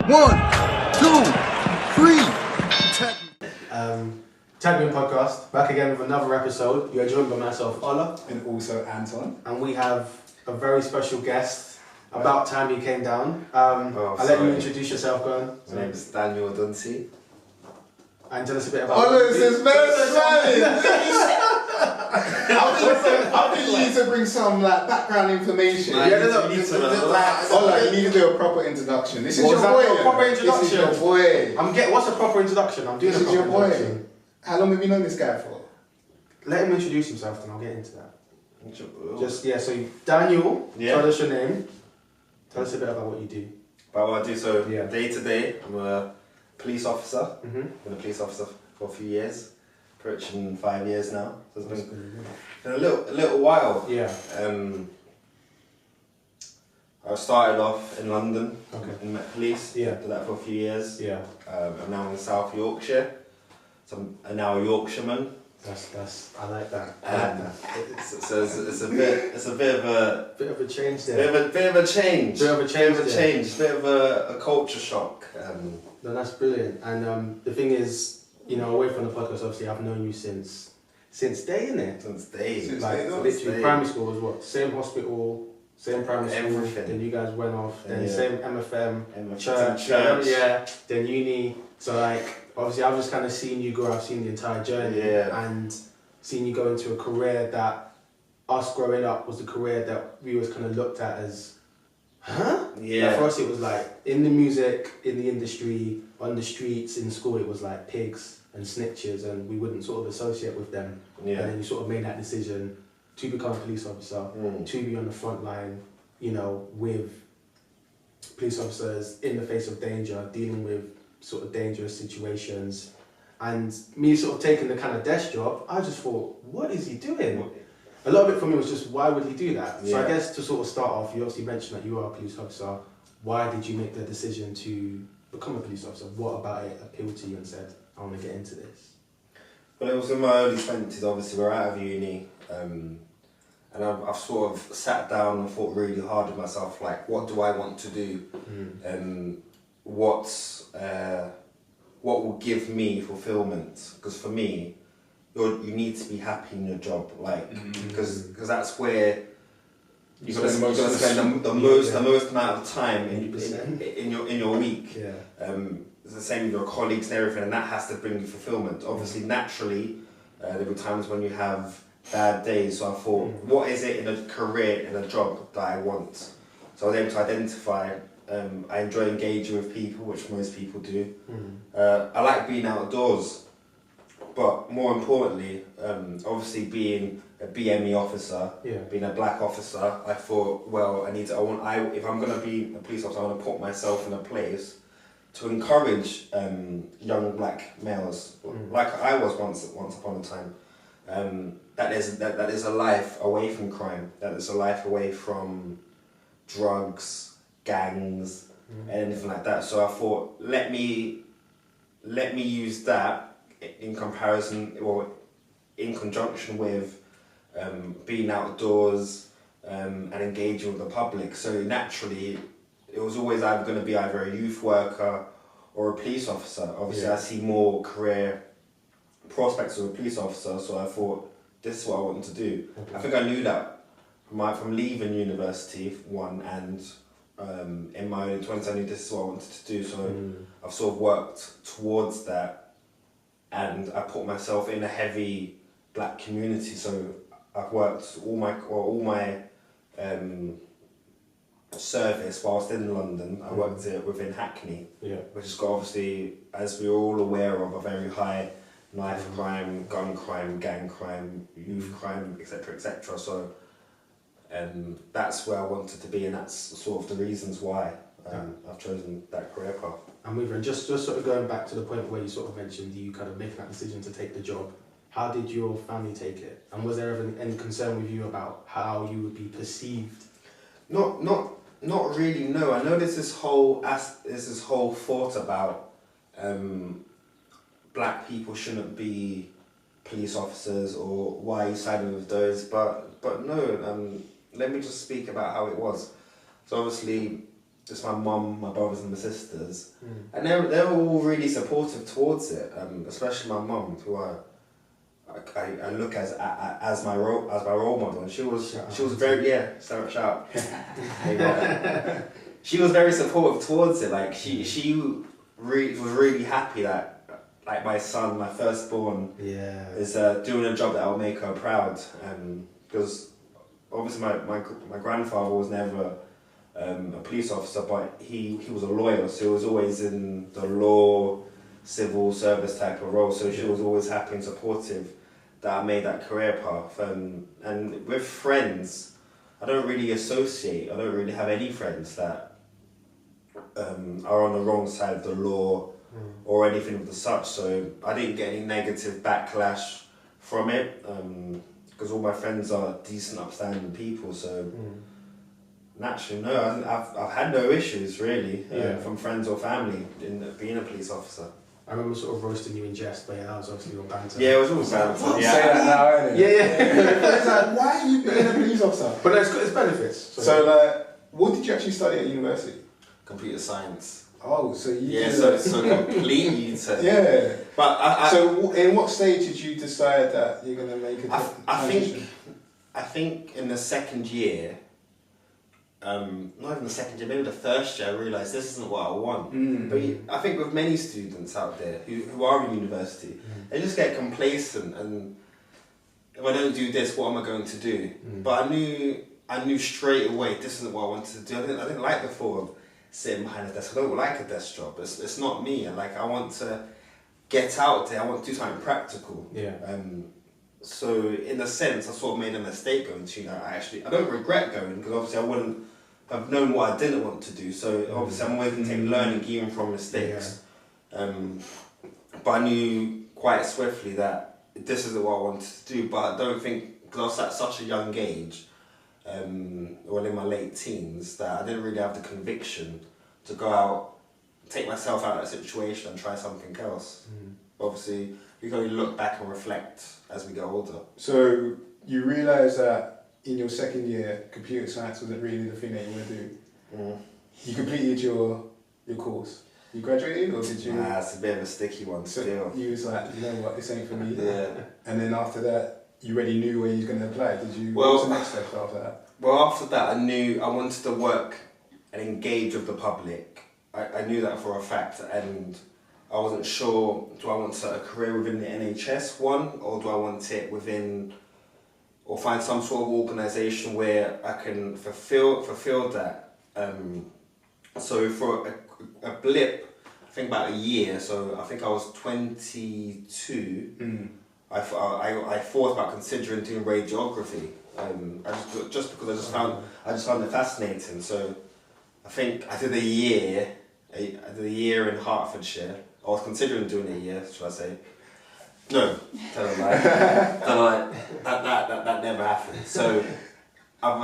1, 2, 3. Tag Me Podcast, back again with another episode. You are joined by myself, Ola. And also Anton. And we have a very special guest. About time you came down. I'll let you introduce yourself, go on. My name is Daniel Duncy. And tell us a bit about Oh, this is I think you need to bring some background information. You need to do a proper introduction. This is What's your boy. that, a proper introduction? This is your boy. What's a proper introduction? I'm doing This a is proper your boy. introduction. How long have you known this guy for? Let him introduce himself and I'll get into that. So Daniel, Yeah. tell us your name. Tell us a bit about what you do. But what I do, so Yeah. day to day, I'm a police officer. Mm-hmm. Been a police officer for a few years, approaching 5 years now. So it's been a little while. Yeah. I started off in London, Okay. in Met Police. Yeah. Did that for a few years. Yeah. I'm now in South Yorkshire. So I'm now a Yorkshireman. I like that. So it's a bit of a Bit of a change there. bit of a change. Bit of a change Bit of a culture shock. No, that's brilliant. And the thing is, away from the podcast, obviously, I've known you since day, innit? Since day. Since Like, day, no? literally, primary school was what? Same hospital, same primary school. Everything. Then you guys went off. Then Yeah. same MFM, MFM, church. Yeah. Then uni. So obviously, I've just kind of seen you grow. I've seen the entire journey. Yeah. And seen you go into a career that us growing up was the career that we was kind of looked at as, huh? Yeah. Like for us, it was like in the music, in the industry, on the streets, in school, it was like pigs and snitches, and we wouldn't sort of associate with them. Yeah. And then you sort of made that decision to become a police officer, to be on the front line, with police officers in the face of danger, dealing with sort of dangerous situations. And me sort of taking the kind of desk job, I just thought, what is he doing? A lot of it for me was just, why would he do that? So I Yeah. guess to sort of start off, you obviously mentioned that you are a police officer. Why did you make the decision to become a police officer? What about it appealed to you and said, I want to get into this? Well, it was in my early 20s, obviously, we're out of uni. And I've sort of sat down and thought really hard with myself, like, what do I want to do? What will give me fulfillment? Because for me, you need to be happy in your job, because that's where you're gonna spend the most amount of time in your week. Yeah. It's the same with your colleagues and everything, and that has to bring you fulfillment. Obviously, naturally, there were times when you have bad days. So I thought, what is it in a career, in a job that I want? So I was able to identify. I enjoy engaging with people, which most people do. I like being outdoors, but more importantly, obviously being a BME officer, being a black officer, I thought, well, if I'm going to be a police officer, I want to put myself in a place to encourage young black males, like I was once upon a time. That is a life away from crime. That is a life away from drugs, gangs, and anything like that. So I thought, let me use that in comparison, or in conjunction with being outdoors and engaging with the public. So naturally, it was always either going to be either a youth worker or a police officer. Obviously, I see more career prospects as a police officer, so I thought, this is what I want to do. I think I knew that from leaving university, and in my early 20s, I knew this is what I wanted to do. So I've sort of worked towards that, and I put myself in a heavy black community. So I've worked all my service whilst in London. I worked within Hackney, which has got, obviously, as we're all aware of, a very high knife crime, gun crime, gang crime, youth crime, etc., etc. So that's where I wanted to be, and that's sort of the reasons why I've chosen that career path. I'm with you. And just sort of going back to the point where you sort of mentioned you kind of making that decision to take the job, how did your family take it? And was there ever any concern with you about how you would be perceived? Not really, no. I know there's this whole thought about black people shouldn't be police officers, or why are you siding with those, but no, let me just speak about how it was. So obviously, just my mum, my brothers and my sisters, and they were all really supportive towards it. Especially my mum, who I look as my role model, and she was very shout out. She was very supportive towards it. Like she was really happy that like my son, my firstborn, is doing a job that will make her proud. Because obviously my grandfather was never a police officer, but he was a lawyer, so he was always in the law, civil service type of role. So she was always happy and supportive that I made that career path. And with friends, I don't really have any friends that are on the wrong side of the law or anything of the such. So I didn't get any negative backlash from it, because all my friends are decent, upstanding people. So naturally, no, I've had no issues really from friends or family in being a police officer. I remember sort of roasting you in jest, but that was obviously all banter. Yeah, it was all banter. Say that now, innit? Yeah. It's like, why are you being a police officer? But no, it's benefits. So like, what did you actually study at university? Computer science. Oh, so you so completely to yeah. But so in what stage did you decide that you're gonna make a transition? I think in the second year, not even the second year, maybe the first year, I realised this isn't what I want. But I think with many students out there who are in university, they just get complacent, and if I don't do this, what am I going to do? But I knew straight away this isn't what I wanted to do. I didn't like the thought of sitting behind a desk. I don't like a desk job. It's not me. And like, I want to get out there. I want to do something practical. Yeah. So in a sense, I sort of made a mistake going to. I don't regret going, because obviously I wouldn't have known what I didn't want to do. So obviously I'm always going to take learning even from mistakes. But I knew quite swiftly that this isn't what I wanted to do. But I don't think, because I was at such a young age, well in my late teens, that I didn't really have the conviction to go out, take myself out of that situation and try something else. Obviously, we can only look back and reflect as we get older. So you realise that in your second year, computer science wasn't really the thing that you want to do. You completed your course. You graduated, or did you? Nah, it's a bit of a sticky one still. You was like, you know what, this ain't for me. Yeah. And then after that, you already knew where you was going to apply. Did you? Well, what was the next step after that? Well, after that, I knew I wanted to work and engage with the public. I knew that for a fact, and I wasn't sure, do I want a career within the NHS or do I want it within, or find some sort of organisation where I can fulfill that. So for a blip, I think about a year, so I think I was 22, I thought about considering doing radiography. Just because I just found it fascinating. So I think I did a year in Hertfordshire. I was considering doing a year, should I say? No, tell a lie. That never happened. So So I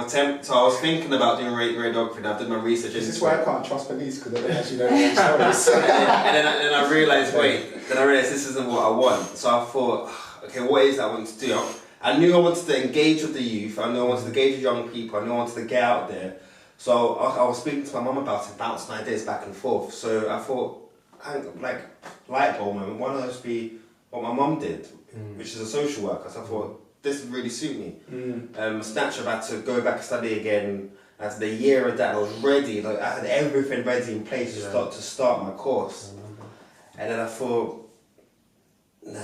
was thinking about doing radiography, and I did my research. This is why I can't trust police, because they don't actually know their stories. and then I realised, this isn't what I want. So I thought, okay, what is that I want to do? I knew I wanted to engage with the youth. I knew I wanted to engage with young people. I knew I wanted to get out there. So I was speaking to my mum about it, bouncing ideas back and forth. So I thought, like, light bulb moment, why not just be what my mum did, which is a social worker. So I thought, this would really suit me. Snatcher, I had to go back and study again. After the year of that, I was ready. Like, I had everything ready in place to start my course. And then I thought, my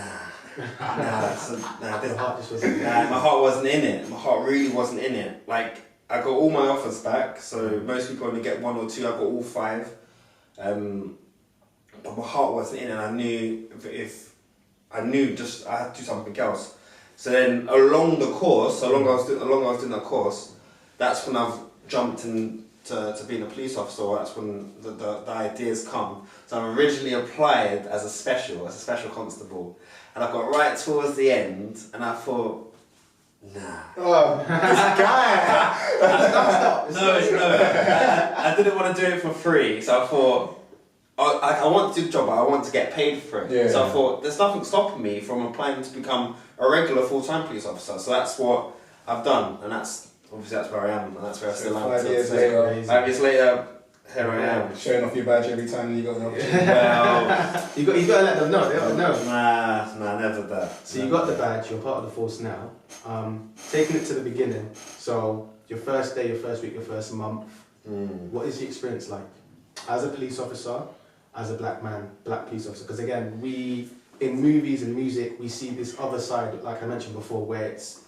heart wasn't in it. My heart really wasn't in it. Like, I got all my offers back, so most people only get 1 or 2. I got all 5. But my heart wasn't in it, and I knew I had to do something else. So then along the course, along I was doing that course, that's when I've jumped into being a police officer. That's when the ideas come. So I originally applied as a special constable, and I got right towards the end, and I thought, nah. Oh, this guy! No. I didn't want to do it for free, so I thought, I want to do the job, but I want to get paid for it. Yeah. So I thought, there's nothing stopping me from applying to become a regular full-time police officer. So that's what I've done, and that's where I am, and that's where I still am. 5 years later. 5 years later, here I am. Showing off your badge every time you got an opportunity. Well, you got to let them know. They don't know. nah, never that. So you got the badge. You're part of the force now. Taking it to the beginning. So your first day, your first week, your first month. What is the experience like as a police officer, as a black man, black police officer? Because again, we in movies and music we see this other side, like I mentioned before, where it's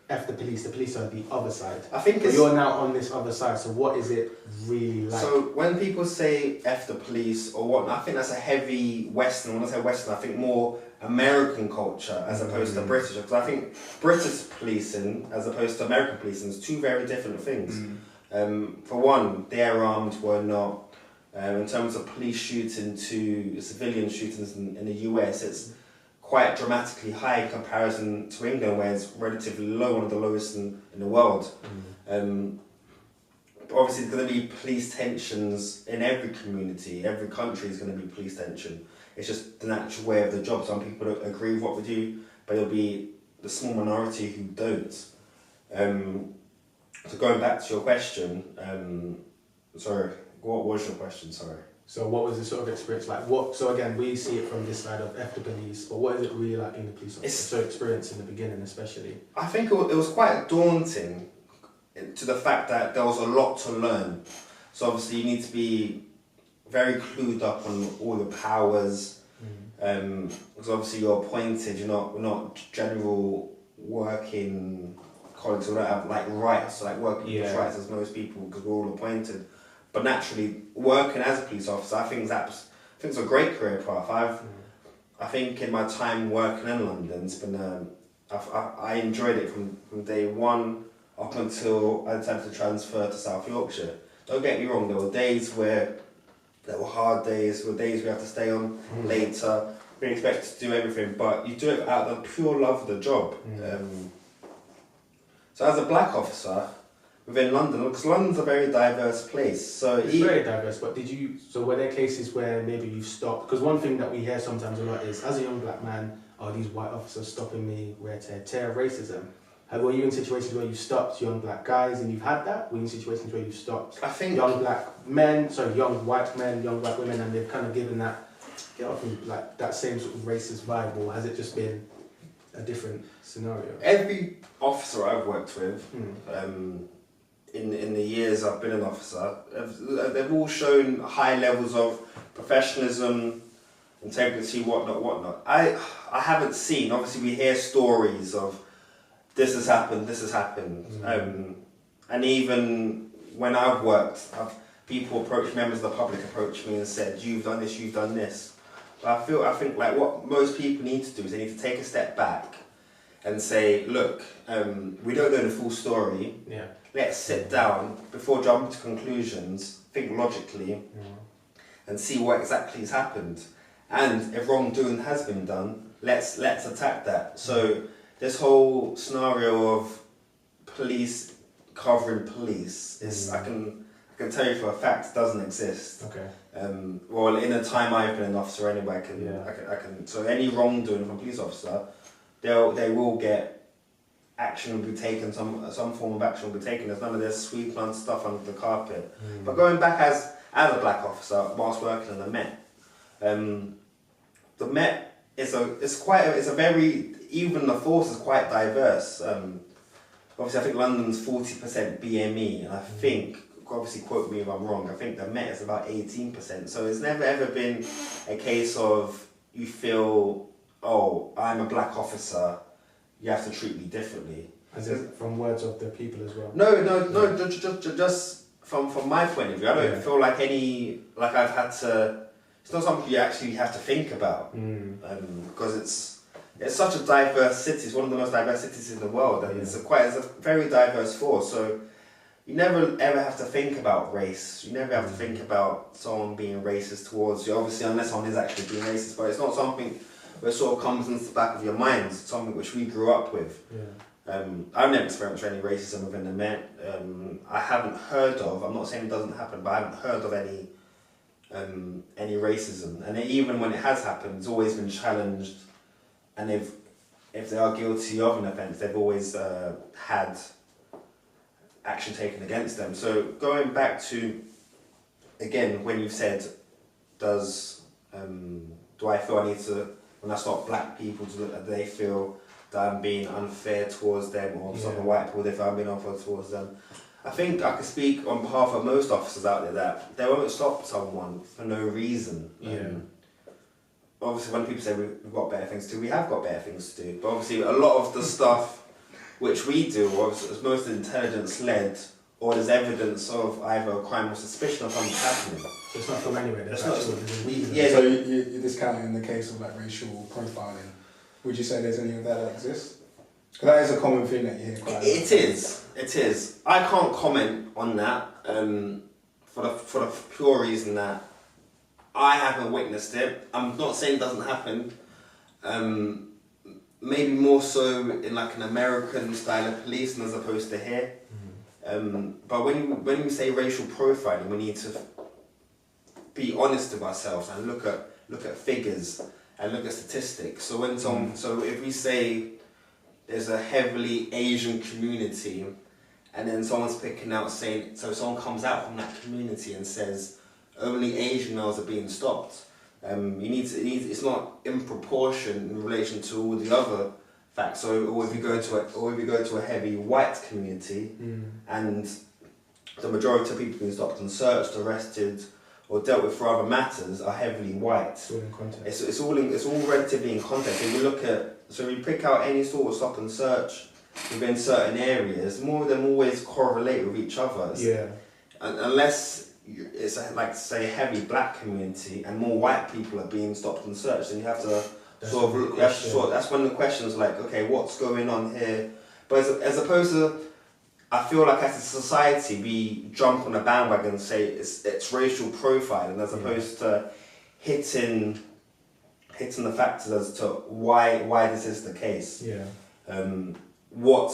F the police are the other side. I think but you're now on this other side, so what is it really like? So when people say F the police or what, I think that's a heavy Western. When I say Western, I think more American culture as opposed to British. Because I think British policing as opposed to American policing is two very different things. For one, their arms were not, in terms of police shooting to civilian shootings in the US, it's quite dramatically high in comparison to England, where it's relatively low, one of the lowest in the world. But obviously there's going to be police tensions in every community, every country is going to be police tension. It's just the natural way of the job. Some people don't agree with what we do, but there'll be the small minority who don't. So going back to your question, sorry, what was your question, sorry? So what was the sort of experience like? So again, we see it from this side of F the police, but what is it really like in the police officer? So experience in the beginning especially. I think it was quite daunting to the fact that there was a lot to learn. So obviously you need to be very clued up on all the powers, because obviously you're appointed, we're not general working colleagues, we don't have like rights, like working people's rights as most people, because we're all appointed. But naturally, working as a police officer, I think it's a great career path. I think in my time working in London, it's been I enjoyed it from day one up until I decided to transfer to South Yorkshire. Don't get me wrong, there were days where there were hard days, there were days we had to stay on later, being expected to do everything, but you do it out of the pure love of the job. So as a black officer within London, because London's a very diverse place. So it's very diverse, but were there cases where maybe you've stopped? Because one thing that we hear sometimes a lot is, as a young black man, these white officers stopping me, wear tear racism. Were you in situations where you stopped young black guys and you've had that? Were you in situations where you've stopped young black men, young white men, young black women, and they've kind of given that, like that same sort of racist vibe, or has it just been a different scenario? Every officer I've worked with, in the years I've been an officer, they've all shown high levels of professionalism, integrity, whatnot. I haven't seen, obviously we hear stories of this has happened, and even when I've worked, members of the public approach me and said, you've done this. But I think like what most people need to do is they need to take a step back and say, look, we don't know the full story. Let's sit down before jumping to conclusions, think logically, and see what exactly has happened. And if wrongdoing has been done, let's attack that. So this whole scenario of police covering police is I can tell you for a fact doesn't exist. Okay. Well, in the time I've been an officer anyway, I can. So any wrongdoing from a police officer, they will get action will be taken. Some form of action will be taken. There's none of this sweep and stuff under the carpet. But going back as a black officer whilst working in the Met, the Met even the force is quite diverse. Obviously, I think London's 40% BME, and I think, obviously quote me if I'm wrong, I think the Met is about 18%. So it's never ever been a case of you feel, oh, I'm a black officer, you have to treat me differently. As in from words of the people as well? No, just from my point of view. I don't feel like I've had to. It's not something you actually have to think about, because it's such a diverse city. It's one of the most diverse cities in the world, and it's a very diverse force. So you never ever have to think about race. You never have to think about someone being racist towards you. Obviously, unless someone is actually being racist, but it's not something that sort of comes into the back of your mind. It's something which we grew up with. I've never experienced any racism within the Met. I haven't heard of. I'm not saying it doesn't happen, but I haven't heard of any racism. And even when it has happened, it's always been challenged. And if they are guilty of an offence, they've always had action taken against them. So going back to again, when you said, do I feel I need to, when I stop black people, do they feel that I'm being unfair towards them, or stopping white people, they feel I'm being unfair towards them? I think I can speak on behalf of most officers out there that they won't stop someone for no reason. Obviously, when people say we've got better things to do, we have got better things to do. But obviously, a lot of the stuff which we do is most intelligence-led, or there's evidence of either a crime or suspicion of something happening. So it's not from anywhere. There's not. So you're discounting the case of like racial profiling. Would you say there's any of that exists? Because that is a common thing that you hear quite a lot. It is. I can't comment on that for the pure reason that I haven't witnessed it. I'm not saying it doesn't happen. Maybe more so in like an American style of policing as opposed to here. But when you say racial profiling, we need to be honest with ourselves and look at figures and look at statistics. So if we say there's a heavily Asian community, and then someone's picking out saying, so someone comes out from that community and says only Asian males are being stopped. It's not in proportion in relation to all the other facts. So, or if you go to a heavy white community, and the majority of people being stopped and searched, arrested, or dealt with for other matters are heavily white. It's all in context. It's all relatively in context. If you pick out any sort of stop and search within certain areas, more of them always correlate with each other. Unless it's like say a heavy black community and more white people are being stopped and searched, then you have to that's when the question's like, okay, what's going on here? But as opposed to, I feel like as a society we jump on a bandwagon and say it's racial profiling, as opposed to hitting the factors as to why this is the case. What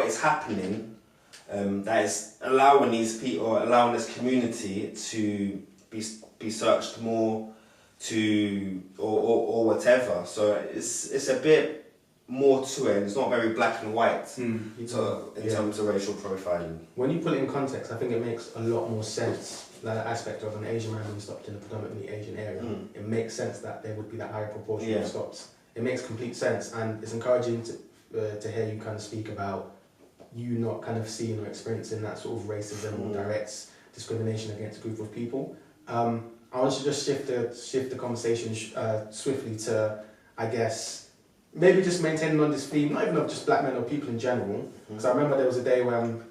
is happening that is allowing these people, or allowing this community to be searched more, or whatever. So it's a bit more to it. It's not very black and white in terms of racial profiling. When you put it in context, I think it makes a lot more sense. That aspect of an Asian man being stopped in a predominantly Asian area, it makes sense that there would be that higher proportion of stops. It makes complete sense, and it's encouraging to hear you kind of speak about you not kind of seeing or experiencing that sort of racism or direct discrimination against a group of people. I want to just shift the conversation swiftly to, I guess, maybe just maintaining on this theme, not even of just black men or people in general. Because I remember there was a day when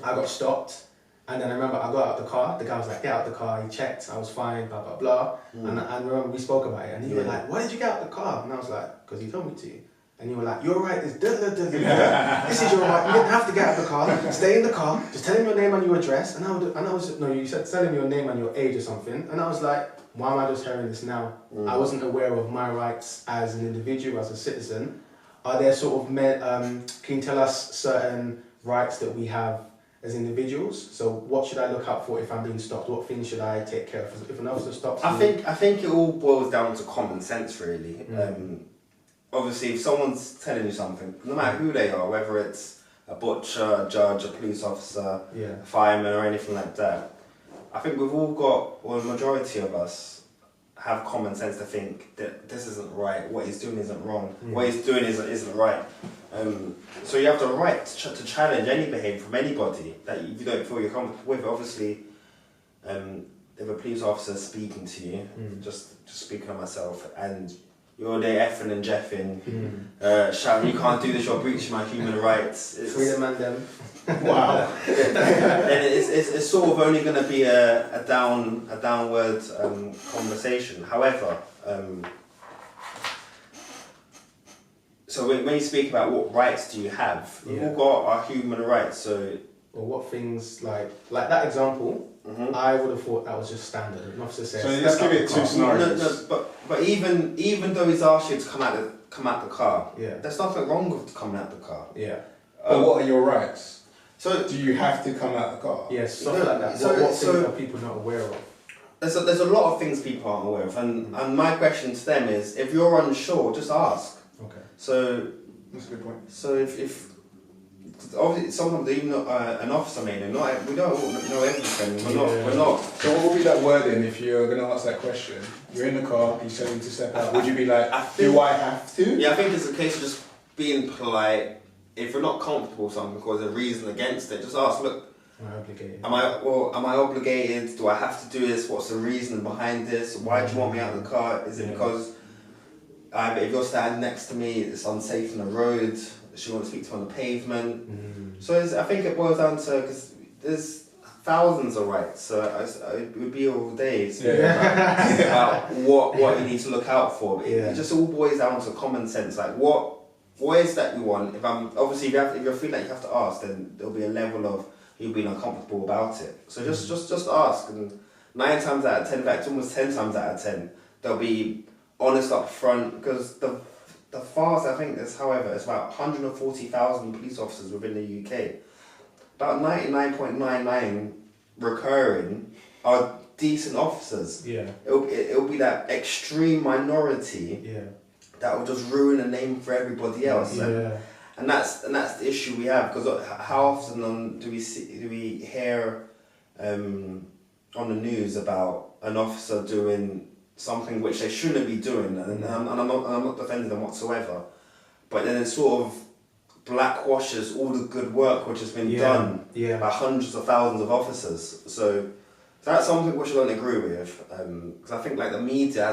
I got stopped, and then I remember I got out of the car. The guy was like, "Get out of the car." He checked, I was fine, blah blah blah. And I remember we spoke about it, and he was like, "Why did you get out of the car?" And I was like, "Because he told me to." And you were like, "You're right, it's this is your right, you didn't have to get out of the car, stay in the car, just tell him your name and your address." And you said tell him your name and your age or something. And I was like, why am I just hearing this now? I wasn't aware of my rights as an individual, as a citizen. Are there sort of, can you tell us certain rights that we have as individuals? So what should I look out for if I'm being stopped? What things should I take care of? If an officer stops me? I think it all boils down to common sense, really. Obviously, if someone's telling you something, no matter who they are, whether it's a butcher, a judge, a police officer, a fireman, or anything like that, I think we've all got, or the majority of us, have common sense to think that this isn't right, what he's doing isn't wrong, what he's doing isn't right. So you have the right to challenge any behaviour from anybody that you don't feel you're comfortable with. Obviously, if a police officer is speaking to you, just speaking on myself, and you're there effing and jeffing, shouting, "You can't do this, you're breaching my human rights." Freedom and them. Wow. Then it's sort of only going to be a downward conversation. However, so when you speak about what rights do you have, we've all got our human rights. So, or what things like that example, I would have thought that was just standard. An officer says, so let's give it two scenarios. But even though he's asked you to come out the car, there's nothing wrong with coming out the car. But what are your rights? So do you have to come out the car? Yes, something like that. What things are people not aware of? There's a lot of things people aren't aware of, and my question to them is, if you're unsure, just ask. Okay. So that's a good point. So if obviously sometimes even an officer may know. We don't all know everything. We're not. So what would be that wording if you're going to ask that question? You're in the car, he's telling you to step out. Would you be like, do I have to? Yeah, I think it's a case of just being polite. If you're not comfortable with something or there's a reason against it, just ask, look, Am I obligated? am I obligated? Do I have to do this? What's the reason behind this? Why do you want me out of the car? Is it because if you're standing next to me, it's unsafe on the road? She wants to speak to me on the pavement. So I think it boils down to, because there's thousands of rights, so it would be all day about what you need to look out for. It just all boils down to common sense. Like what is that you want? If you're feeling like you have to ask, then there'll be a level of you being uncomfortable about it. So just ask, and 9 times out of 10, in fact almost 10 times out of 10, they'll be honest up front, because the fast, I think there's, however, it's about 140,000 police officers within the UK. About 99.99 recurring are decent officers. Yeah. It'll be that extreme minority that will just ruin a name for everybody else. Yeah. And that's the issue we have, because how often do we hear on the news about an officer doing something which they shouldn't be doing, and I'm not defending them whatsoever, but then it sort of blackwashes all the good work which has been done by hundreds of thousands of officers. So that's something which I don't agree with, because I think like the media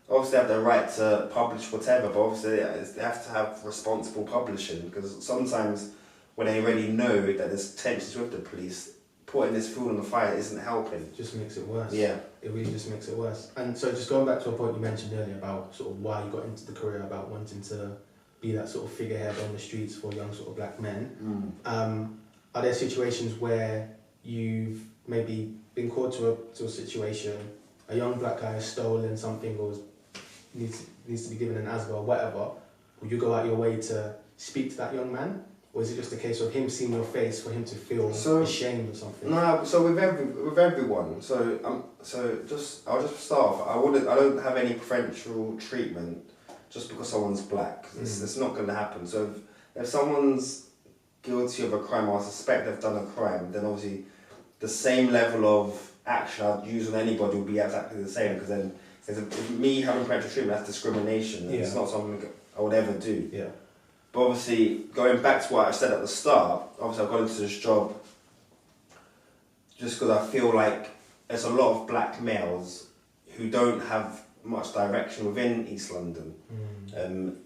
obviously have the right to publish whatever, but obviously they have to have responsible publishing, because sometimes when they already know that there's tensions with the police, putting this fuel on the fire isn't helping. Just makes it worse. Yeah. It really just makes it worse. And so just going back to a point you mentioned earlier about sort of why you got into the career, about wanting to be that sort of figurehead on the streets for young sort of black men. Are there situations where you've maybe been called to a situation, a young black guy has stolen something or needs to be given an ASBA or whatever, will you go out your way to speak to that young man? Or is it just a case of him seeing your face for him to feel ashamed or something? No, so with everyone. I'll just start off. I don't have any preferential treatment just because someone's black. It's not going to happen. So if someone's guilty of a crime, or I suspect they've done a crime, then obviously the same level of action I'd use on anybody would be exactly the same. Because then me having preferential treatment, that's discrimination. And it's not something I would ever do. Yeah. But obviously, going back to what I said at the start, obviously I've got into this job just because I feel like there's a lot of black males who don't have much direction within East London,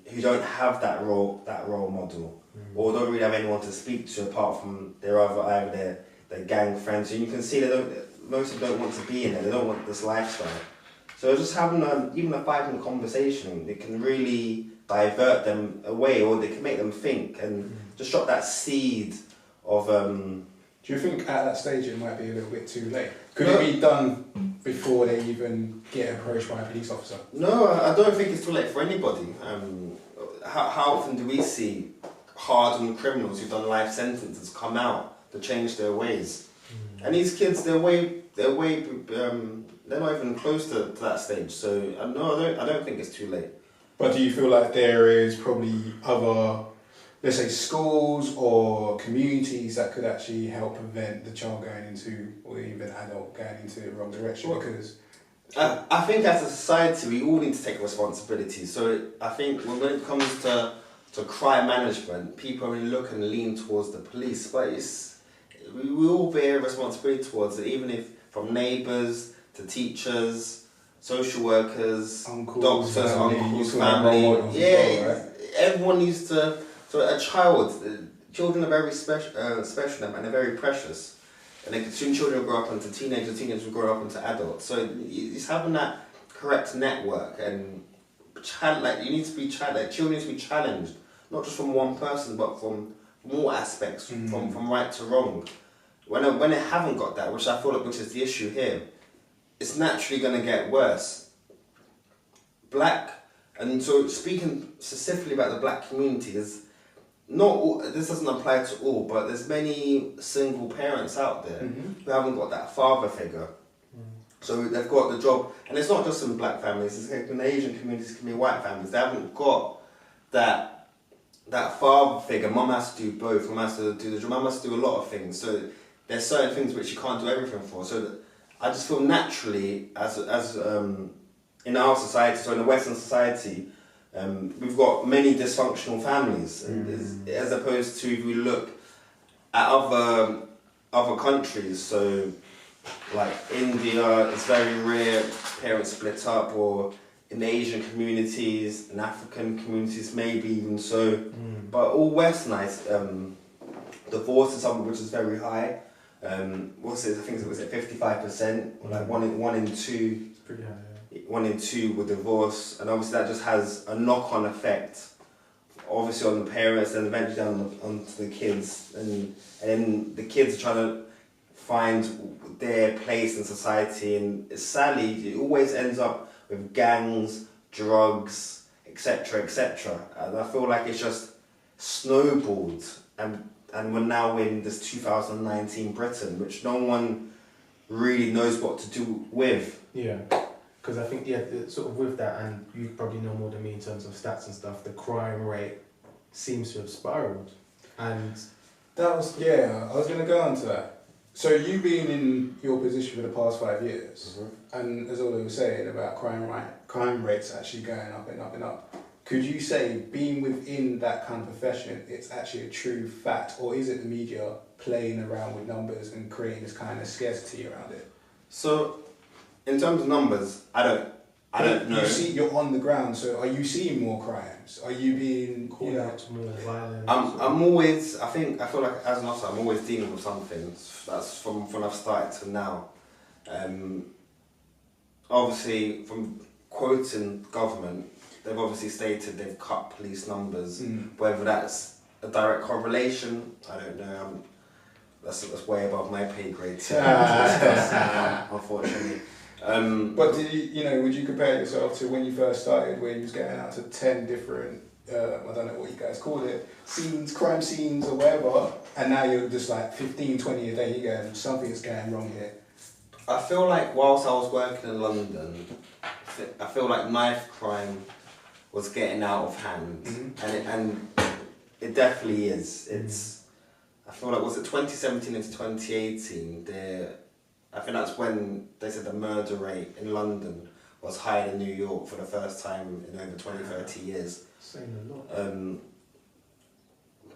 who don't have that role model, or don't really have anyone to speak to apart from either their gang friends. And you can see most of them don't want to be in there. They don't want this lifestyle. So just having even a 5-minute conversation, it can really divert them away, or they can make them think and just drop that seed of. Do you think at that stage it might be a little bit too late? Could it be done before they even get approached by a police officer? No, I don't think it's too late for anybody. How often do we see hardened criminals who've done life sentences come out to change their ways? And these kids, they're not even close to that stage. So no, I don't think it's too late. But do you feel like there is probably other, let's say, schools or communities that could actually help prevent the child going into, or even adult going into the wrong direction? Because I think as a society, we all need to take responsibility. So I think when it comes to crime management, people really look and lean towards the police, but we all bear responsibility towards it, even if from neighbours to teachers, social workers, uncles, doctors, family. Right? Everyone needs to. So a child, children are very special, and they're very precious. And soon children will grow up into teenagers will grow up into adults. So it's having that correct network, and you need to be children need to be challenged, not just from one person, but from all aspects, from right to wrong. When they haven't got that, which I feel like which is the issue here, it's naturally going to get worse. And so speaking specifically about the black community, this doesn't apply to all, but there's many single parents out there who haven't got that father figure. So they've got the job, and it's not just in black families, it's in Asian communities, it can be white families. They haven't got that that father figure. Mum has to do both. Mum has to do the job. Mum has to do a lot of things. So there's certain things which you can't do everything for. So I just feel naturally, as in our society, so in the Western society, we've got many dysfunctional families, as opposed to if we look at other countries. So like India, it's very rare parents split up, or in Asian communities, in African communities, maybe even so. But all westernized, divorce is something which is very high. What's it? I think it was at 55%, like one in two. It's pretty high. Yeah. 1 in 2 with divorce, and obviously that just has a knock-on effect, obviously on the parents, and eventually onto the kids, and then the kids are trying to find their place in society, and sadly it always ends up with gangs, drugs, etc., etc. And I feel like it's just snowballed, and we're now in this 2019 Britain, which no one really knows what to do with. Yeah. Because I think, sort of with that, and you probably know more than me in terms of stats and stuff, the crime rate seems to have spiraled. And I was going to go on to that. So you've been in your position for the past 5 years, and as Ola was saying about crime rates actually going up and up and up. Could you say, being within that kind of profession, it's actually a true fact, or is it the media playing around with numbers and creating this kind of scarcity around it? So, in terms of numbers, I don't know. You're on the ground, so are you seeing more crimes? Are you being called out to more violence? I'm always, I feel like as an officer, I'm always dealing with something. That's from when I've started to now. Obviously, from quoting government, they've obviously stated they've cut police numbers. Whether that's a direct correlation, I don't know. That's way above my pay grade, unfortunately. But would you compare yourself to when you first started, where you was getting out to 10 different, I don't know what you guys call it, crime scenes or whatever, and now you're just like 15, 20 a day, you go, something's going wrong here? I feel like whilst I was working in London, I feel like knife crime was getting out of hand, and it definitely is. I feel like, was it 2017 into 2018, I think that's when they said the murder rate in London was higher than New York for the first time in over 20, 30 years. Saying a lot.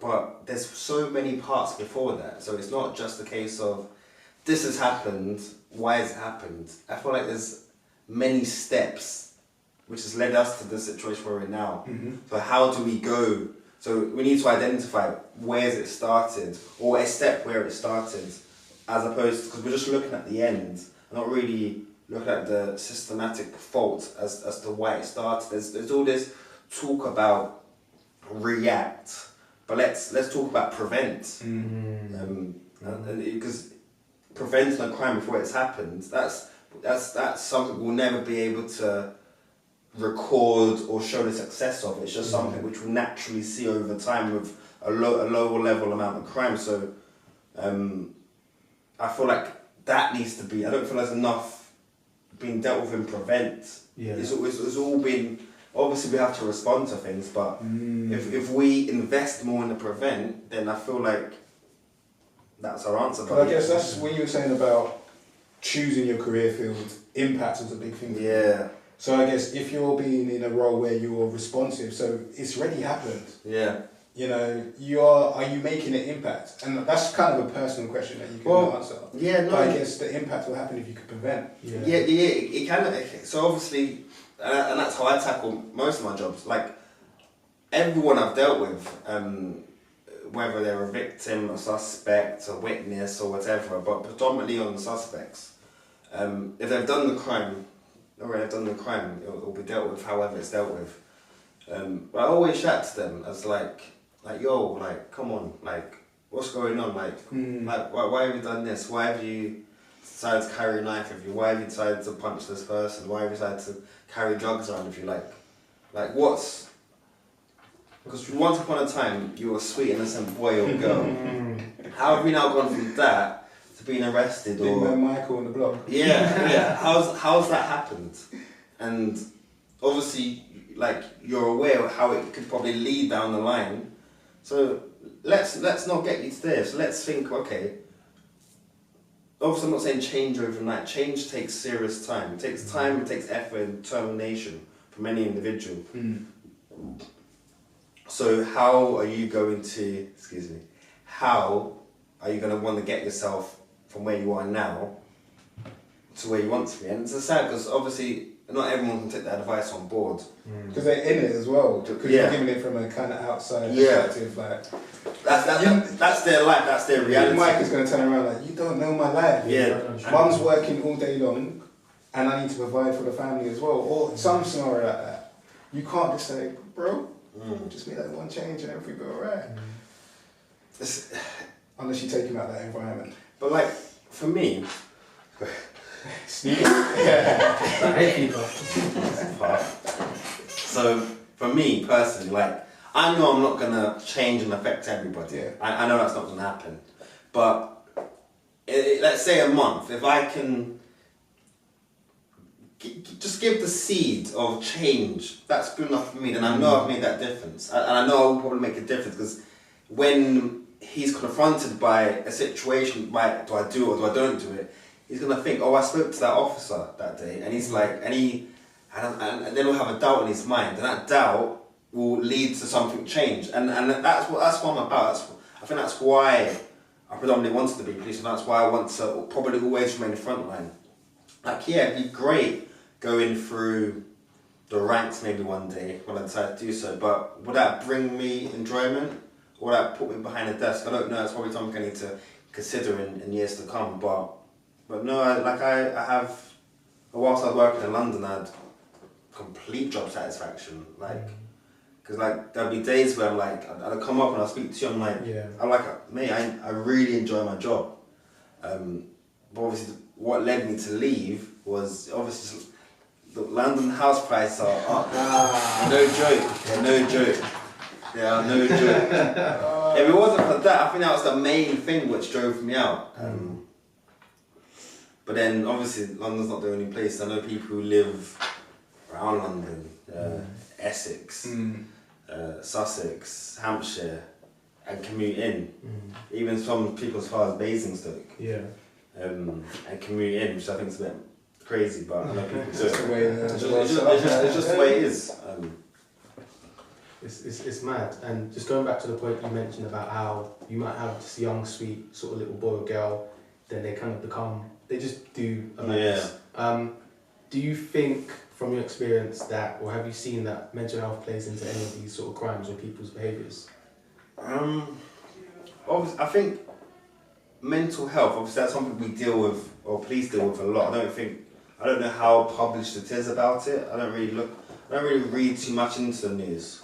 But there's so many parts before that, so it's not just a case of this has happened, why has it happened? I feel like there's many steps which has led us to the situation we're in now. So how do we go? So we need to identify where's it started, or a step where it started, as opposed to, because we're just looking at the end, not really looking at the systematic fault as to why it started. There's all this talk about react, but let's talk about prevent. Because preventing a crime before it's happened, that's something we'll never be able to record or show the success of. It's just something which we'll naturally see over time with a lower level amount of crime. So I feel like that needs to be, I don't feel there's enough being dealt with in prevent. It's all been, obviously we have to respond to things, but if we invest more in the prevent, then I feel like that's our answer. But I guess that's when you were saying about choosing your career field, impact is a big thing for you. So I guess if you're being in a role where you're responsive, so it's already happened. Are you making an impact? And that's kind of a personal question that you can answer. But I guess the impact will happen if you could prevent. It can. So obviously, and that's how I tackle most of my jobs. Like, everyone I've dealt with, whether they're a victim, a suspect, a witness or whatever, but predominantly on the suspects, if they've done the crime, it'll be dealt with however it's dealt with. But I always chat to them as like, yo, like, come on, like, what's going on? Like, why have you done this? Why have you decided to carry a knife with you? Why have you decided to punch this person? Why have you decided to carry drugs around with you? Like what's... Because once upon a time, you were a sweet, innocent boy or girl. How have we now gone from that to being arrested? Big man Michael on the block. Yeah. How's that happened? And obviously, like, you're aware of how it could probably lead down the line, So let's not get you to there. So let's think, okay, obviously I'm not saying change overnight. Change takes serious time. It takes time, it takes effort and determination from any individual. So how are you going to want to get yourself from where you are now to where you want to be? And it's sad because obviously not everyone can take that advice on board. Because they're in it as well. Because you're giving it from a kind of outside perspective. Like that's their life, that's their reality. Mike is going to turn around like, you don't know my life. Yeah. Mum's working all day long and I need to provide for the family as well. Or some scenario like that. You can't just say, bro, just make that one change and everything will be alright. Unless you take him out of that environment. But like, for me, so for me personally, like, I know I'm not gonna change and affect everybody. Yeah. I know that's not gonna happen. But let's say a month, if I can just give the seed of change, that's good enough for me, then I know I've made that difference. And I know I'll probably make a difference because when he's confronted by a situation, like, do I do it or do I don't do it, he's gonna think, oh, I spoke to that officer that day, and he's like, and then he'll have a doubt in his mind, and that doubt will lead to something change, and that's what I'm about. I think that's why I predominantly wanted to be police, and that's why I want to probably always remain in the front line. Like, yeah, it'd be great going through the ranks maybe one day when I decide to do so, but would that bring me enjoyment? Or would that put me behind a desk? I don't know. It's probably something I need to consider in years to come. But no, I have. Whilst I was working in London, I had complete job satisfaction. Like, because like there'd be days where I'm like, I'd come up and I'd speak to you. I'm like, mate, I really enjoy my job. But obviously, what led me to leave was obviously the London house prices are up. No joke. They are no joke. If it wasn't for that, I think that was the main thing which drove me out. But then obviously London's not the only place. I know people who live around London, Essex, Sussex, Hampshire, and commute in. Even some people as far as Basingstoke. And commute in, which I think is a bit crazy, but I know people do it. It's just the way it is. It's mad. And just going back to the point you mentioned about how you might have this young, sweet sort of little boy or girl, then they kind of become, they just do a mess. Do you think from your experience that, or have you seen that mental health plays into any of these sort of crimes or people's behaviours? Obviously, I think mental health, obviously that's something we deal with, or police deal with a lot. I don't know how published it is about it. I don't really read too much into the news.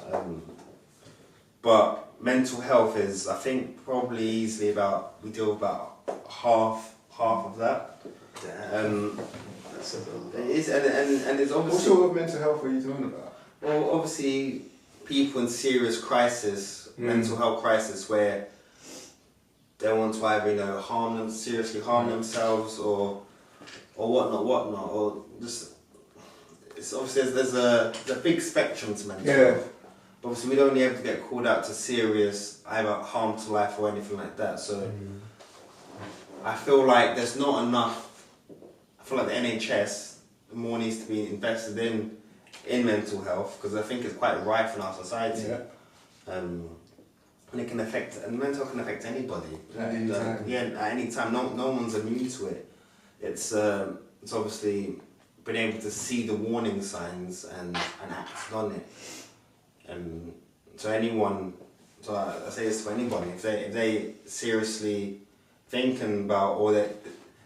But mental health is, I think, probably easily we deal with about half of that. It is, and it's obviously... What sort of mental health are you talking about? Well, obviously, people in serious crisis, mental health crisis, where they want to either, seriously harm themselves or whatnot, or just... It's obviously, there's a big spectrum to mental health. But obviously, we don't only have to get called out to serious, either harm to life or anything like that. So, I feel like there's not enough. I feel like the NHS more needs to be invested in mental health, because I think it's quite rife in our society. And it can affect, and mental health can affect anybody. At any time. At any time. No one's immune to it. It's obviously been able to see the warning signs and act on it. So I say this to anybody, if they seriously thinking about, or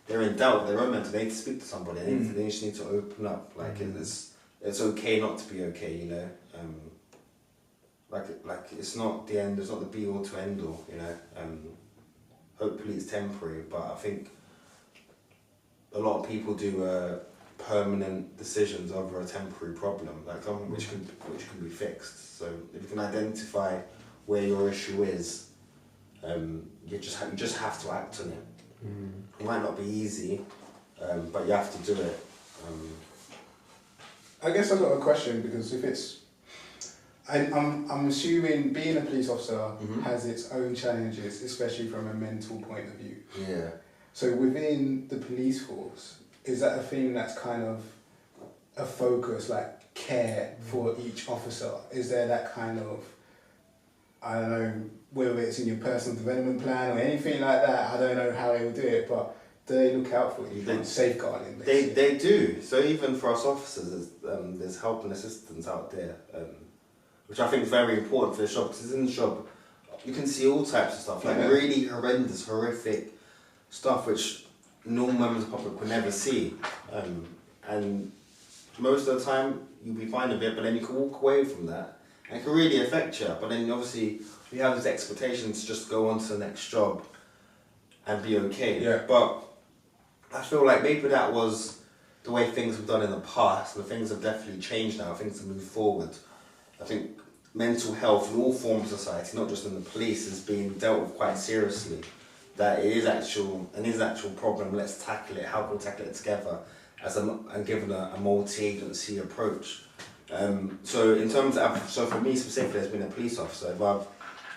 they're in doubt of their own mental, they need to speak to somebody. They just need to open up. Like it's okay not to be okay, you know. Like it's not the end. It's not the be all to end all, you know. Hopefully it's temporary, but I think a lot of people do permanent decisions over a temporary problem, like something which can be fixed. So if you can identify where your issue is, you just have to act on it. It might not be easy, but you have to do it. I guess I've got a question, because if it's I'm assuming being a police officer has its own challenges, especially from a mental point of view. Yeah. So within the police force, is that a thing that's kind of a focus, like care for each officer? Is there that kind of, I don't know, whether it's in your personal development plan or anything like that, I don't know how they will do it, but do they look out for you? Safeguarding, basically? They do. So even for us officers, there's help and assistance out there, which I think is very important for the job, because in the job you can see all types of stuff, like really horrendous, horrific stuff which normal members of the public would never see. And most of the time you'll be fine with it, but then you can walk away from that and it can really affect you. But then obviously we have this expectation to just go on to the next job and be okay. Yeah. But I feel like maybe that was the way things were done in the past, but things have definitely changed now, things have moved forward. I think mental health in all forms of society, not just in the police, is being dealt with quite seriously. That it is actual problem, let's tackle it, how can we tackle it together and given a multi-agency approach. So in terms of, so for me specifically as being a police officer,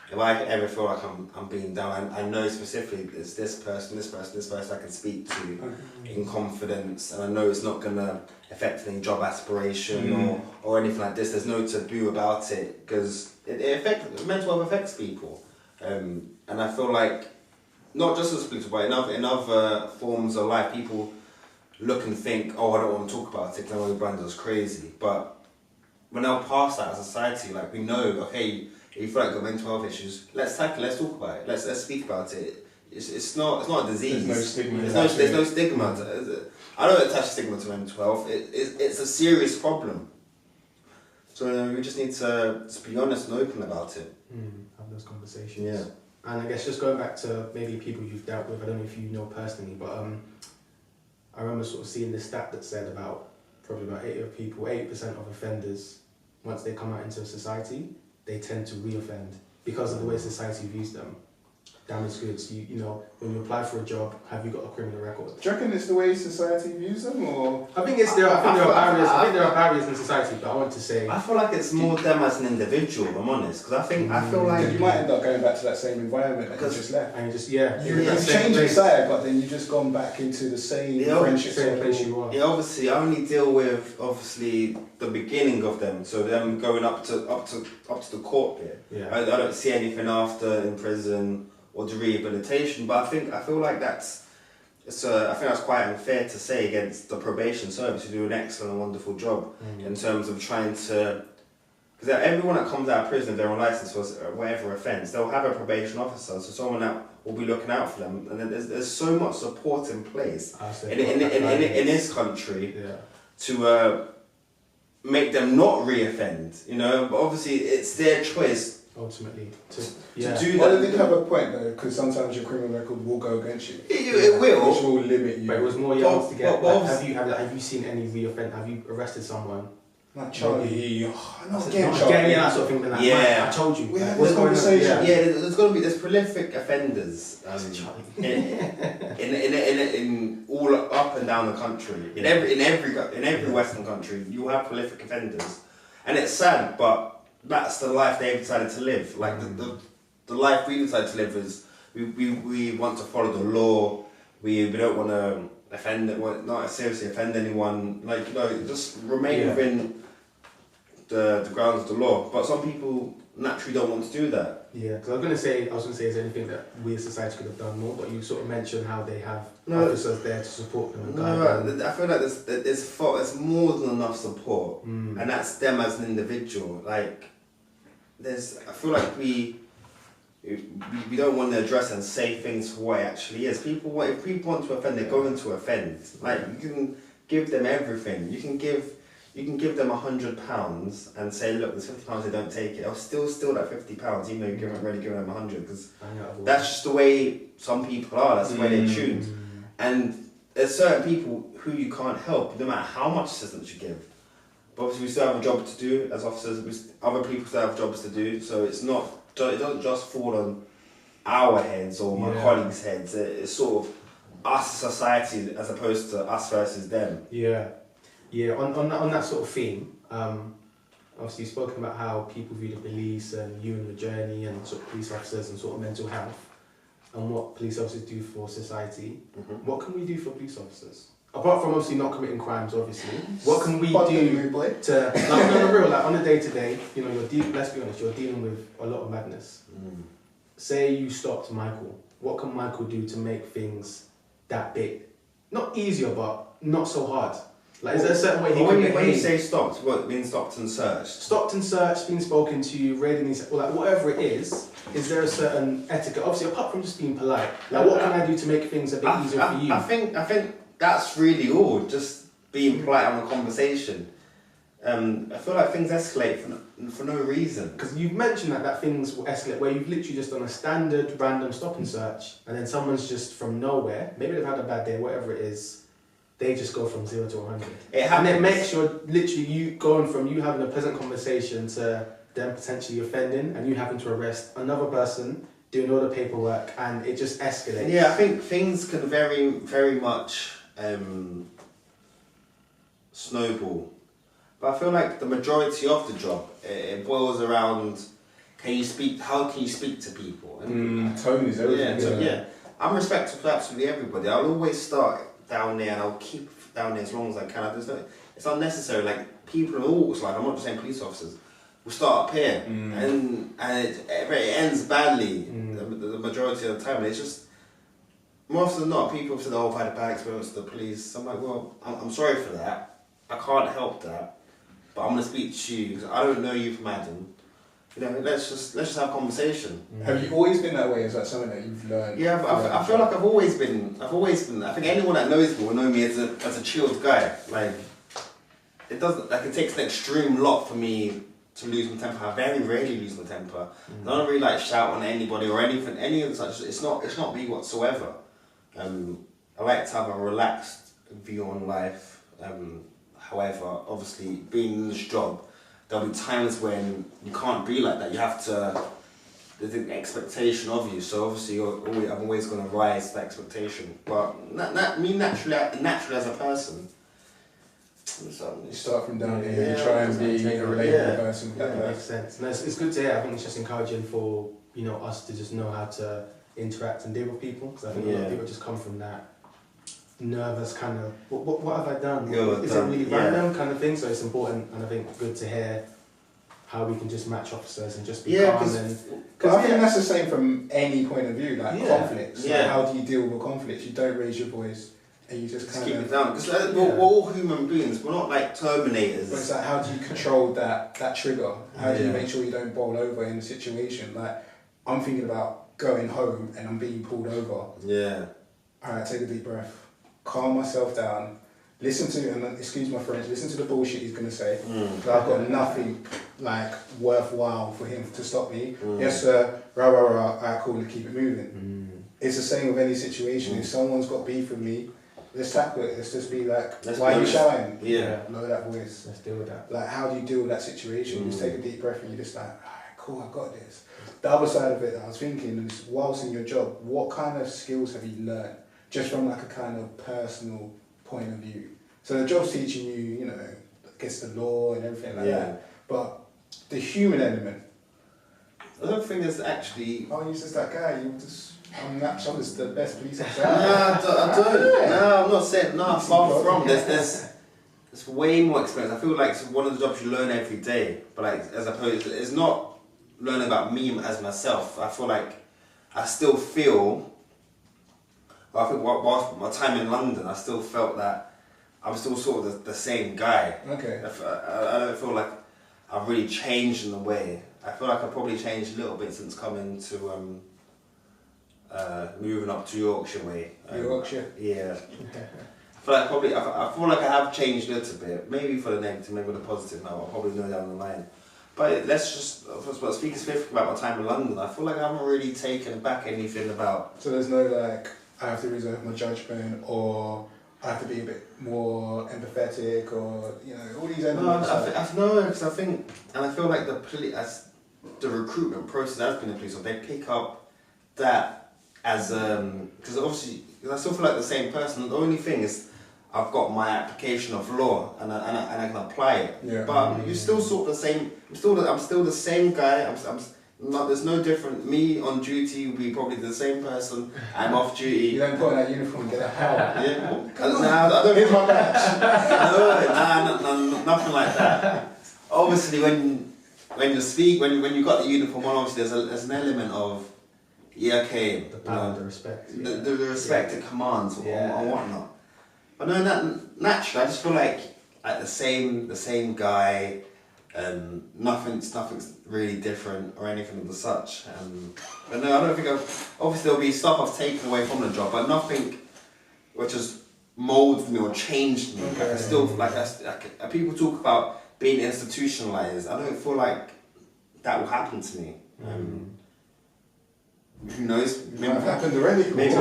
if I ever feel like I'm being down, I know specifically it's this person I can speak to in confidence, and I know it's not gonna affect any job aspiration or anything like this. There's no taboo about it, because mental health affects people, and I feel like not just as police, but in other forms of life, people look and think, oh, I don't want to talk about it because I know the brand is crazy. But we're now past that as a society. Like, we know, okay, if you feel like you've got mental health issues, let's tackle it, let's talk about it, let's speak about it. It's not a disease. There's no stigma. There's no stigma. I don't attach stigma to mental health. It's a serious problem. So we just need to be honest and open about it. Have those conversations. Yeah. And I guess just going back to maybe people you've dealt with, I don't know if you know personally, but I remember sort of seeing this stat that said probably about 80% of offenders, once they come out into society, they tend to reoffend because of the way society views them. Damaged goods, you know, when you apply for a job, have you got a criminal record? Do you reckon it's the way society views them, or? I think there are barriers in society, but I want to say, I feel like it's more them as an individual, if I'm honest, because I feel like you might end up going back to that same environment that you just left. and you just You've changed your side, but then you've just gone back into the same friendship same place you were. Yeah, obviously, I only deal with the beginning of them, so them going up to the court bit. Yeah. I don't see anything after in prison or the rehabilitation, but I feel like I think that's quite unfair to say against the probation service, who do an excellent and wonderful job in terms of trying to, because everyone that comes out of prison, if they're on license or whatever offence, they'll have a probation officer, so someone that will be looking out for them, and there's so much support in place in this country to make them not re-offend, you know. But obviously it's their choice ultimately to do that. Well, they did have a point though, because sometimes your criminal record will go against you. It will. Which will limit you. But it was more young to get. Have you seen any reoffend? Have you arrested someone? Like Charlie, Again, that sort of thing. Then I told you. We had this conversation. There's prolific offenders in all up and down the country. In every Western country, you have prolific offenders, and it's sad, but that's the life they've decided to live. Like the life we decided to live is we want to follow the law. We don't want to not seriously offend anyone. Like, you know, just remain within the grounds of the law. But some people naturally don't want to do that. Yeah, because I was going to say, is there anything that we as society could have done more? But you sort of mentioned how they have officers there to support them and guide them. I feel like there's more than enough support, and that's them as an individual. Like, I feel like we don't want to address and say things for what it actually is. If people want to offend, they're going to offend. Like, you can give them everything. You can give them £100 and say, look, there's £50 they don't take it. I'll still steal that £50, even though you're already giving them 100, because that's just the way some people are. That's the way they're tuned. And there's certain people who you can't help, no matter how much assistance you give. But obviously, we still have a job to do as officers. Other people still have jobs to do. So it doesn't just fall on our heads or my colleagues' heads. It's sort of us, society, as opposed to us versus them. Yeah. On that sort of theme, Obviously, you've spoken about how people view the police and you and the journey and sort of police officers and sort of mental health and what police officers do for society. What can we do for police officers? Apart from obviously not committing crimes, obviously, what can we do to, no, real, like on a day-to-day, you know, let's be honest, you're dealing with a lot of madness. Say you stopped Michael, what can Michael do to make things that bit? Not easier, but not so hard. Like, is there a certain way he can behave? When you say stopped, what means stopped and searched? Stopped and searched, being spoken to, raiding these, like whatever it is there a certain etiquette? Obviously, apart from just being polite, like what can I do to make things a bit easier for you? I think that's really all. Just being polite on the conversation. I feel like things escalate for no reason. Because you've mentioned that things will escalate where you've literally just done a standard random stop and search, and then someone's just from nowhere. Maybe they've had a bad day, whatever it is. They just go from 0 to 100. And it makes you literally you going from you having a pleasant conversation to them potentially offending and you having to arrest another person, doing all the paperwork, and it just escalates. Yeah, I think things can very, very much snowball. But I feel like the majority of the job, it boils around how can you speak to people? And tone is everything. Yeah. I'm respectful to absolutely everybody. I'll always start down there and I'll keep down there as long as I can. It's unnecessary. Like people in all walks of life, I'm not just saying police officers, will start up here and it ends badly the majority of the time. And it's just, more often than not, people have said, oh, I've had a bad experience with the police. I'm like, well, I'm sorry for that. I can't help that. But I'm going to speak to you because I don't know you from Adam. You know, let's just have a conversation. Have you always been that way? Is that something that you've learned? Yeah, I feel like I've always been. I think anyone that knows me will know me as a chilled guy. Like, it doesn't. Like, it takes an extreme lot for me to lose my temper. I very rarely lose my temper. I don't really like shout on anybody or anything. Any of such. It's not me whatsoever. I like to have a relaxed view on life. However, obviously, being in this job, there'll be times when you can't be like that. You have to. There's an expectation of you, so obviously I'm always going to rise to that expectation. But naturally as a person. You start from down here, you try and be a relatable person. That makes sense. And it's good to hear. I think it's just encouraging for us to just know how to interact and deal with people. Because I think a lot of people just come from that nervous kind of what have I done? Is it really random kind of thing? So it's important, and I think good to hear how we can just match officers and just be calm. Because I think that's the same from any point of view, like conflicts. Like how do you deal with conflicts? You don't raise your voice and you just kind keep it down. Because we're all human beings. We're not like Terminators. But it's like, how do you control that trigger? How do you make sure you don't bowl over in a situation? Like, I'm thinking about going home and I'm being pulled over. Yeah. Alright, take a deep breath. Calm myself down. Listen to, and excuse my French, listen to the bullshit he's going to say. I've got nothing like worthwhile for him to stop me. Yes sir, rah rah rah, alright cool, and keep it moving. It's the same with any situation. If someone's got beef with me, let's tackle it. Let's just be like, why are you shouting? Yeah. Lower that voice. Let's deal with that. Like, how do you deal with that situation? You just take a deep breath and you just like, alright cool, I got this. The other side of it that I was thinking is, whilst in your job, what kind of skills have you learned? Just from like a kind of personal point of view. So the job's teaching you, I guess the law and everything like that. But the human element. I don't think there's actually. Oh, he's just that guy. I'm just the best police officer. No, I don't. No, I'm not saying. No, far from. There's way more experience. I feel like it's one of the jobs you learn every day. But like, as opposed, it's not learning about me as myself. I feel like I still feel. I think whilst my time in London, I still felt that I'm still sort of the same guy. Okay. I don't feel like I've really changed in a way. I feel like I've probably changed a little bit since coming to moving up to Yorkshire way. Yorkshire. Yeah. I feel like I have changed a little bit. Maybe for the negative, maybe for the positive. Now I'll probably know down the line. But let's just speaking specifically about my time in London. I feel like I haven't really taken back anything about. So there's no like, I have to reserve my judgment, or I have to be a bit more empathetic, or all these elements. No, because I think, and I feel like the recruitment process has been in place, so they pick up that as because obviously I still feel like the same person. The only thing is, I've got my application of law and I can apply it. Yeah. But you still sort of the same. I'm still the same guy. I'm not. There's no different. Me on duty will be probably the same person. I'm off duty. You don't put on that uniform and get a power. Yeah. I don't. Here's my badge. No, nothing like that. Obviously, when you speak, when you got the uniform on, obviously there's an element of okay, The power, the respect. the respect it commands and whatnot. But no, naturally, I just feel like the same guy. Nothing's really different or anything of the such. But no, I don't think obviously there'll be stuff I've taken away from the job, but nothing which has molded me or changed me. Like I still like people talk about being institutionalized. I don't feel like that will happen to me. Who knows? Maybe It happened already. maybe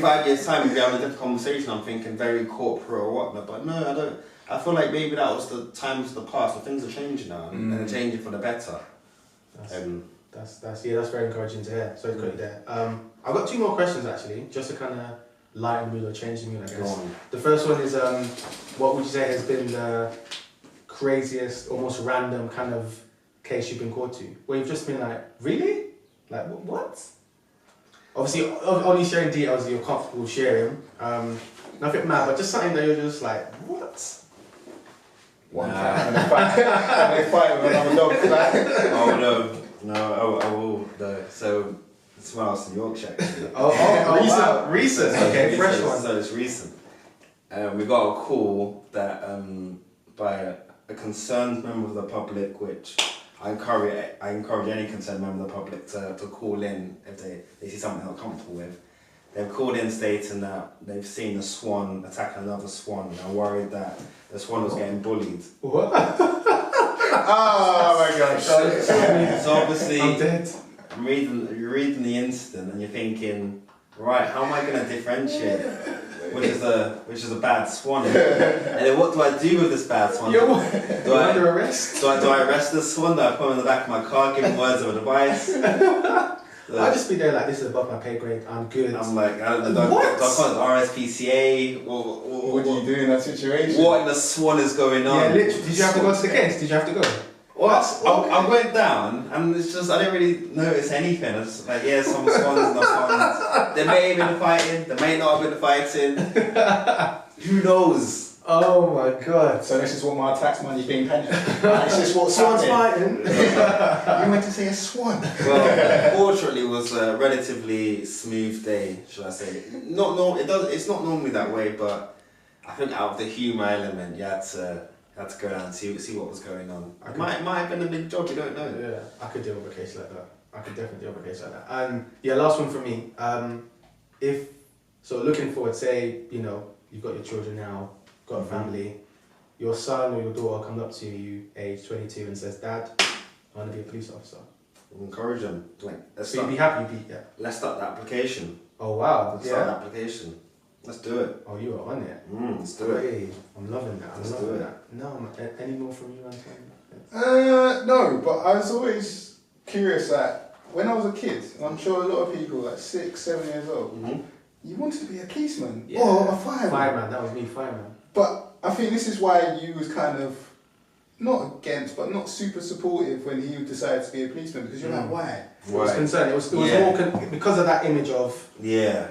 5 years time we'll be having a different conversation. I'm thinking very corporate or whatnot. But no, I don't. I feel like maybe that was the times of the past, but things are changing now and they're changing for the better. That's very encouraging to hear. Sorry to cut you there. I've got 2 more questions actually, just to kind of lighten the mood or change the mood, I guess. The first one is, what would you say has been the craziest, almost random kind of case you've been caught to, where you've just been like, really? Like, what? Obviously, only sharing details that you're comfortable sharing. Nothing mad, but just something that you're just like, what? One time and they fight with another dog. Oh no, I will. No. So it's when I was in Yorkshire actually. Recent. Okay, fresh one. So it's recent. We got a call that by a concerned member of the public, which I encourage any concerned member of the public to call in if they see something they're not comfortable with. They've called in stating that they've seen a swan attacking another swan and are worried that the swan was getting bullied. What? Oh my gosh. So obviously, I'm dead. you're reading the incident and you're thinking, right, how am I going to differentiate which is a bad swan? And then what do I do with this bad swan? You're under arrest. Do I arrest this swan? Do I put him in the back of my car, give him words of advice? I'll just be there like, this is above my pay grade, I'm good. I'm like, do I call it RSPCA? What do you do in that situation? What in the swan is going on? Yeah, literally. Did you have to go to the case? Did you have to go? Well, I went down and it's just, I didn't really notice anything. I was just like, yeah, some swans, no swans. They may have been fighting, they may not have been fighting. Who knows? Oh my god. So this is what my tax money's being paid. This is what's Swan's happening. fighting. You went to say a swan. Well, fortunately, it was a relatively smooth day, should I say? It's not normally that way, but I think out of the humour element, you had to go down and see what was going on. It might have been a big job, you don't know. Yeah, I could deal with a case like that. I could definitely deal with a case like that. Yeah, last one for me. So looking forward, say, you've got your children now, got a family, your son or your daughter comes up to you, age 22, and says, Dad, I want to be a police officer. Encourage them. So you'd be happy, yeah. Let's start the application. Oh wow, Let's start the application. Let's do it. Oh, you are on it. Let's do it. Hey, I'm loving that. Let's do it. No, any more from you, Antoine? No, but I was always curious that when I was a kid, and I'm sure a lot of people, like 6, 7 years old, you wanted to be a policeman or a fireman. Fireman, that was me, fireman. But I think this is why you was kind of not against, but not super supportive when he decided to be a policeman, because you're like, why? I was concerned. It was more because of that image of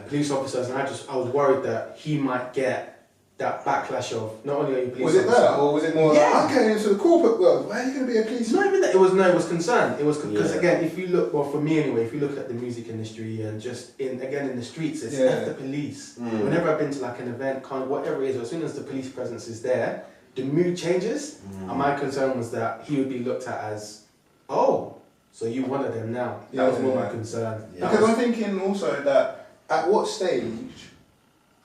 police officers, and I was worried that he might get that backlash of not only are you a police officer. Was it that, or was it more like, I'm going into the corporate world, why are you going to be a policeman? Not even that. It was concern. It was because again, if you look, well, for me anyway, if you look at the music industry and just in the streets, it's F the police. Whenever I've been to like an event, whatever it is, as soon as the police presence is there, the mood changes. And my concern was that he would be looked at as, oh, so you one of them now. That was more my concern. Because I'm thinking also that at what stage,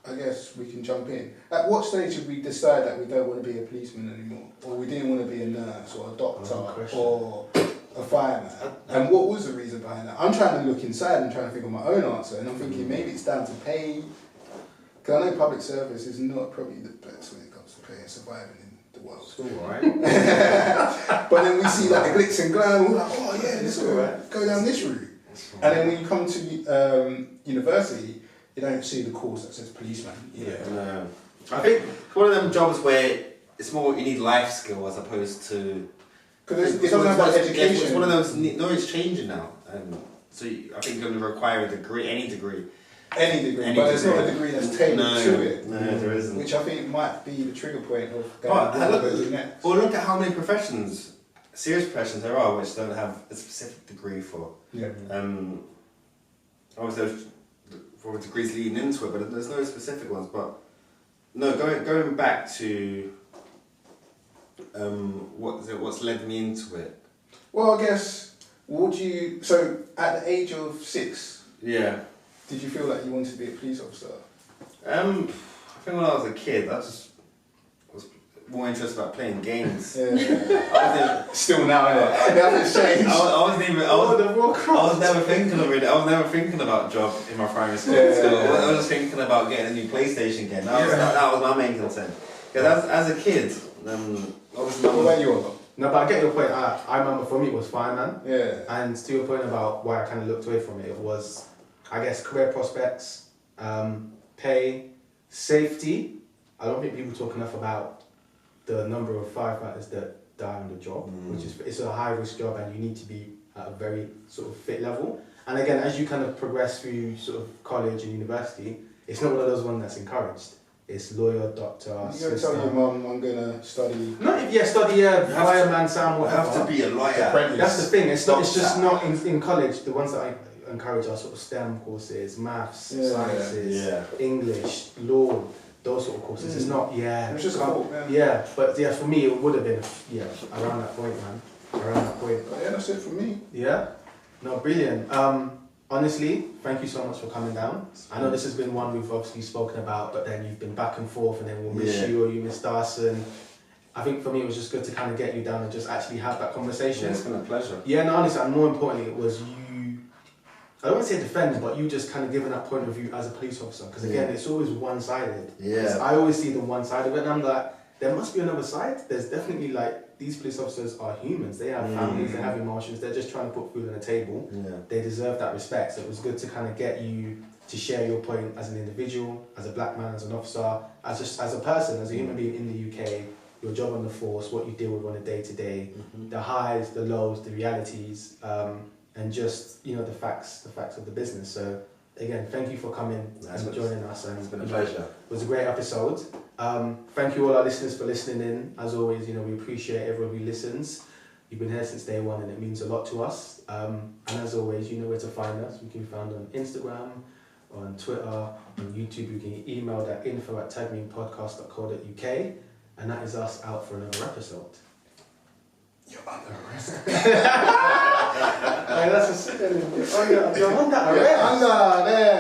I guess we can jump in, at what stage did we decide that we don't want to be a policeman anymore? Or we didn't want to be a nurse or a doctor or a fireman? And what was the reason behind that? I'm trying to look inside and trying to think of my own answer, and I'm thinking maybe it's down to pay. Because I know public service is not probably the best when it comes to pay and surviving in the world. It's all right. But then we see like the glitz and glam, we're like, oh yeah, let's go down this route. And then when you come to university, you don't see the course that says policeman. You know. No. I think it's one of them jobs where it's more you need life skill as opposed to. Because it doesn't have that education. It's one of those. No, it's changing now, so I think you're going to require a degree, any degree. Any degree, but there's not a degree that's tailored to it. No, there isn't. Which I think might be the trigger point of next. Well, look at how many professions, serious professions there are, which don't have a specific degree for. Yeah. Obviously, there's probably degrees leading into it, but there's no specific ones. But no, going back to what's led me into it. Well, I guess so at the age of 6. Yeah. Did you feel like you wanted to be a police officer? I think when I was a kid, I was more interested about playing games. Yeah. Still now, innit? Nothing's changed. I was never thinking of it. I was never thinking about a job in my primary school. I was just thinking about getting a new PlayStation game. That was my main concern. Because as a kid, obviously. What about you? No, but I get your point. I remember for me it was fireman. Yeah. And to your point about why I kind of looked away from it, it was, I guess, career prospects, pay, safety. I don't think people talk enough about the number of firefighters that die on the job, which is, it's a high risk job and you need to be at a very sort of fit level. And again, as you kind of progress through sort of college and university, it's not one of those ones that's encouraged. It's lawyer, doctor, you gotta tell your mum I'm gonna study. Study fireman, sound, whatever. You have to be a lawyer. That's the thing. It's just not in college. The ones that I encourage are sort of STEM courses, maths, sciences, English, law, those sort of courses. It's not It's just but for me it would have been around that point, man. Around that point. But yeah, that's it for me. Yeah. No, brilliant. Honestly, thank you so much for coming down. I know this has been one we've obviously spoken about, but then you've been back and forth, and then we'll miss you or you miss Darson. I think for me it was just good to kind of get you down and just actually have that conversation. Yeah, it's been a pleasure. Yeah, no, honestly, and more importantly, it was you, I don't want to say defending, but you just kind of giving that point of view as a police officer. Because again, it's always one-sided. Yeah. I always see the one side of it, and I'm like, there must be another side. There's definitely these police officers are humans. They have families, they have emotions. They're just trying to put food on the table. Yeah. They deserve that respect. So it was good to kind of get you to share your point as an individual, as a black man, as an officer, as a person, as a human being in the UK. Your job on the force, what you deal with on a day-to-day, the highs, the lows, the realities, and just the facts of the business. So again, thank you for coming and joining us. And it's been a pleasure. It was a great episode. Thank you all our listeners for listening in. As always, we appreciate everyone who listens. You've been here since day one, and it means a lot to us. And as always, you know where to find us. We can be found on Instagram, on Twitter, on YouTube. You can email at info@tagmeanpodcast.co.uk. And that is us out for another episode. You're under arrest. That's a you're under arrest. You're under there.